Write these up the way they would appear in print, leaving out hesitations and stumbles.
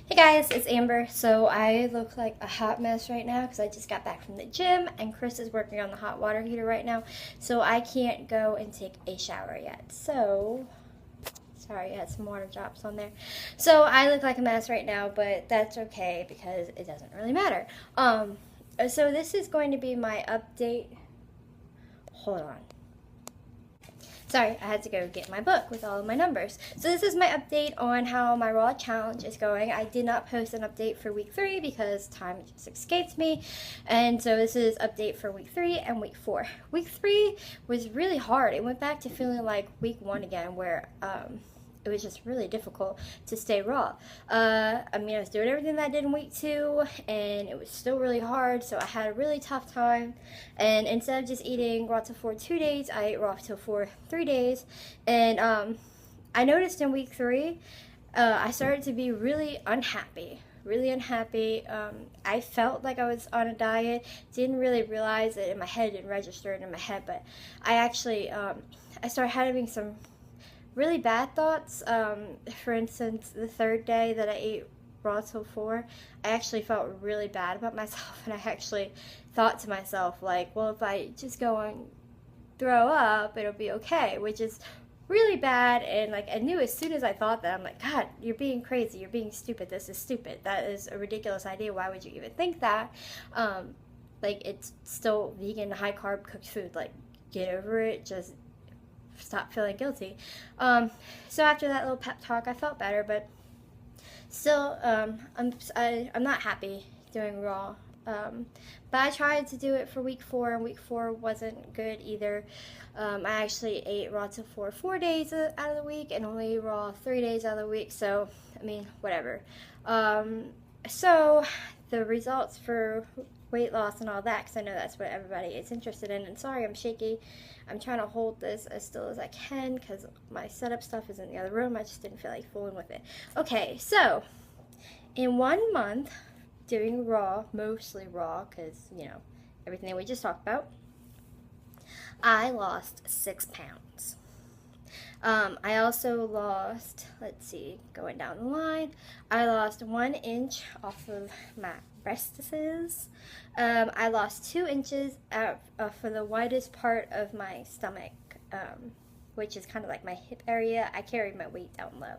Hey guys, it's Amber. So I look like a hot mess right now because I just got back from the gym and Chris is working on the hot water heater right now. So I can't go and take a shower yet. So, sorry, I had some water drops on there. So I look like a mess right now, but that's okay because it doesn't really matter. So this is going to be my update. Hold on. Sorry, I had to go get my book with all of my numbers. So this is my update on how my Raw challenge is going. I did not post an update for week 3 because time just escapes me. And so this is update for week 3 and week 4. Week 3 was really hard. It went back to feeling like week 1 again where it was just really difficult to stay raw. I was doing everything that I did in week 2, and it was still really hard, so I had a really tough time. And instead of just eating raw till 4 2 days, I ate raw till 4 3 days. And I noticed in week 3, I started to be really unhappy. Really unhappy. I felt like I was on a diet. Didn't really realize it in my head, didn't register it in my head, but I actually, I started having some really bad thoughts. For instance, the third day that I ate raw till 4, I actually felt really bad about myself, and I actually thought to myself, like, well, if I just go and throw up, it'll be okay, which is really bad. And like, I knew as soon as I thought that, I'm like, God, you're being crazy, you're being stupid, this is stupid, that is a ridiculous idea, why would you even think that? Like, it's still vegan, high carb cooked food, like, get over it, just stop feeling guilty. So after that little pep talk, I felt better, but still, I'm not happy doing raw. But I tried to do it for week 4, and week 4 wasn't good either. I actually ate raw till 4 days out of the week, and only raw 3 days out of the week. So, whatever. So the results for weight loss and all that, because I know that's what everybody is interested in. And sorry, I'm shaky. I'm trying to hold this as still as I can because my setup stuff is in the other room. I just didn't feel like fooling with it. Okay, so in 1 month, doing raw, mostly raw, because, everything that we just talked about, I lost 6 pounds. I also lost, let's see, going down the line, I lost 1 inch off of my breastises. I lost 2 inches for the widest part of my stomach, which is kind of like my hip area. I carry my weight down low,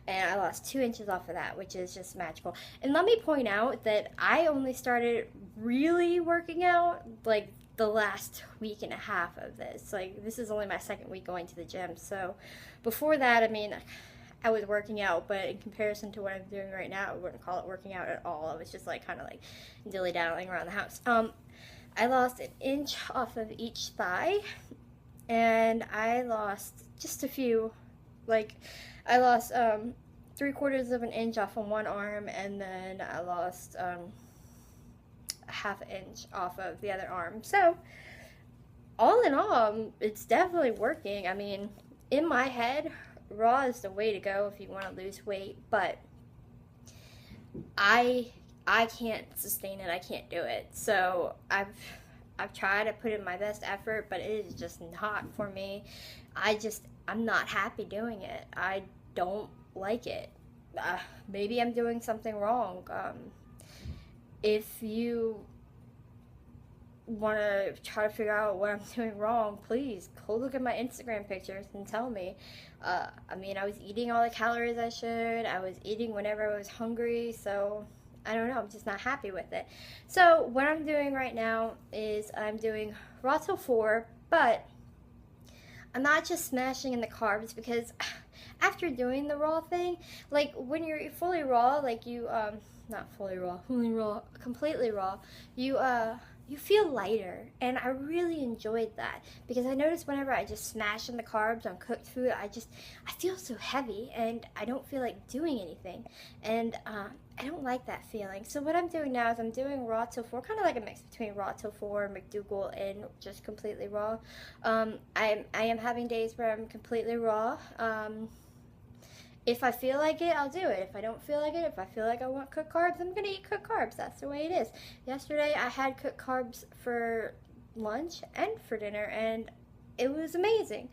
and I lost 2 inches off of that, which is just magical. And let me point out that I only started really working out like the last week and a half of this. Like, this is only my 2nd week going to the gym. So before that, I was working out, but in comparison to what I'm doing right now, I wouldn't call it working out at all. I was just like kind of like dilly-dallying around the house. I lost 1 inch off of each thigh, and I lost just a few. Like, I lost 3/4 of an inch off on one arm, and then I lost a 1/2 inch off of the other arm. So all in all, it's definitely working. In my head, raw is the way to go if you want to lose weight, but I can't sustain it. I can't do it. So I've tried to put in my best effort, but it is just not for me. I'm not happy doing it. I don't like it. Maybe I'm doing something wrong. If you want to try to figure out what I'm doing wrong, please go look at my Instagram pictures and tell me. I was eating all the calories I should. I was eating whenever I was hungry, so I don't know. I'm just not happy with it. So what I'm doing right now is I'm doing raw till 4, but I'm not just smashing in the carbs, because after doing the raw thing, like when you're fully raw, like you not fully raw, completely raw, you feel lighter, and I really enjoyed that, because I noticed whenever I just smash in the carbs on cooked food, I feel so heavy, and I don't feel like doing anything, and I don't like that feeling. So what I'm doing now is I'm doing raw till 4, kind of like a mix between raw till 4, McDougal, and just completely raw. I am having days where I'm completely raw. If I feel like it, I'll do it. If I don't feel like it, if I feel like I want cooked carbs, I'm going to eat cooked carbs. That's the way it is. Yesterday, I had cooked carbs for lunch and for dinner, and it was amazing.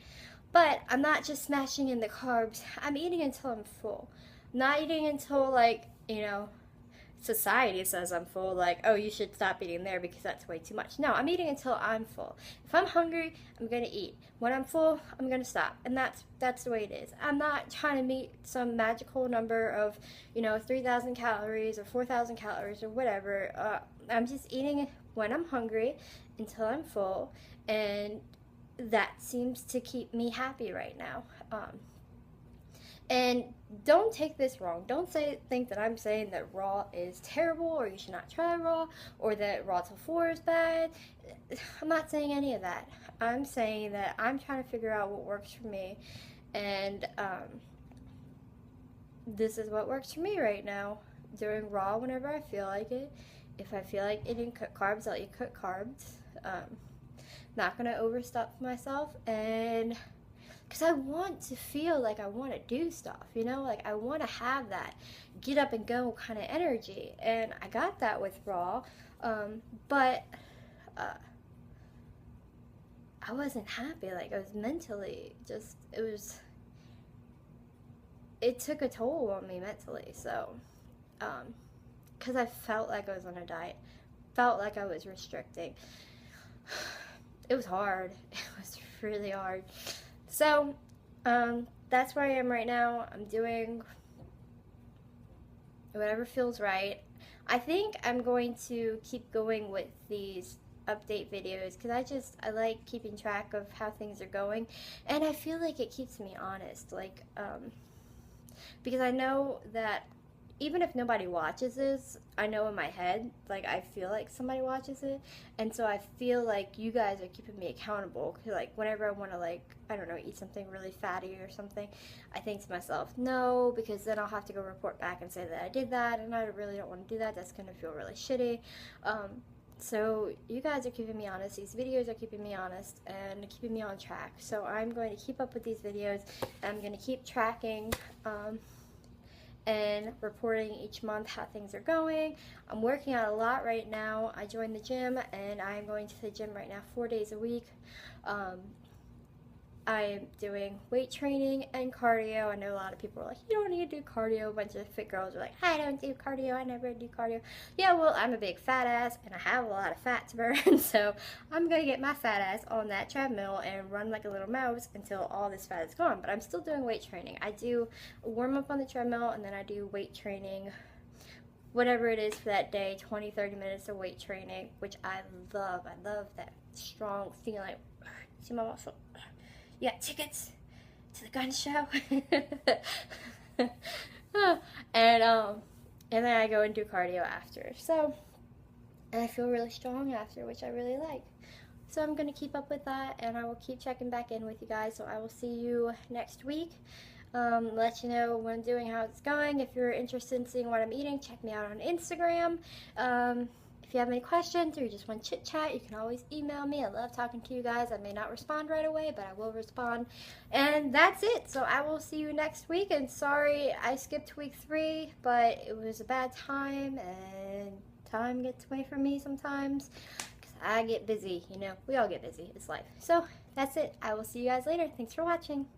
But I'm not just smashing in the carbs. I'm eating until I'm full. I'm not eating until, like, you know, society says I'm full, like, oh, you should stop eating there because that's way too much. No, I'm eating until I'm full. If I'm hungry, I'm gonna eat. When I'm full, I'm gonna stop. And that's the way it is. I'm not trying to meet some magical number of, 3,000 calories or 4,000 calories or whatever. I'm just eating when I'm hungry until I'm full, and that seems to keep me happy right now. And don't take this wrong. Don't think that I'm saying that raw is terrible or you should not try raw or that raw till 4 is bad. I'm not saying any of that. I'm saying that I'm trying to figure out what works for me, and this is what works for me right now. Doing raw whenever I feel like it. If I feel like eating cooked carbs, I'll eat cooked carbs. Not gonna overstuff myself, and because I want to feel like I want to do stuff, like I want to have that get up and go kind of energy, and I got that with raw, but I wasn't happy. Like, I was mentally just, it took a toll on me mentally. So because I felt like I was on a diet, felt like I was restricting. It was hard. It was really hard. So, that's where I am right now. I'm doing whatever feels right. I think I'm going to keep going with these update videos because I like keeping track of how things are going, and I feel like it keeps me honest. Like, because I know that even if nobody watches this, I know in my head, like, I feel like somebody watches it, and so I feel like you guys are keeping me accountable, because, like, whenever I want to, like, I don't know, eat something really fatty or something, I think to myself, no, because then I'll have to go report back and say that I did that, and I really don't want to do that. That's going to feel really shitty. So you guys are keeping me honest. These videos are keeping me honest and keeping me on track. So I'm going to keep up with these videos. I'm going to keep tracking and reporting each month how things are going. I'm working out a lot right now. I joined the gym, and I'm going to the gym right now 4 days a week. I'm doing weight training and cardio. I know a lot of people are like, you don't need to do cardio. A bunch of fit girls are like, I don't do cardio. I never do cardio. Yeah, well, I'm a big fat ass, and I have a lot of fat to burn, so I'm going to get my fat ass on that treadmill and run like a little mouse until all this fat is gone. But I'm still doing weight training. I do a warm-up on the treadmill, and then I do weight training, whatever it is for that day, 20, 30 minutes of weight training, which I love. I love that strong feeling. See my muscle? You got tickets to the gun show? And then I go and do cardio after. So, and I feel really strong after, which I really like. So I'm going to keep up with that, and I will keep checking back in with you guys. So I will see you next week. Let you know what I'm doing, how it's going. If you're interested in seeing what I'm eating, check me out on Instagram. If you have any questions or you just want to chit chat, you can always email me. I love talking to you guys. I may not respond right away, but I will respond. And that's it. So I will see you next week. And sorry I skipped week 3, but it was a bad time, and time gets away from me sometimes because I get busy. We all get busy. It's life. So that's it. I will see you guys later. Thanks for watching.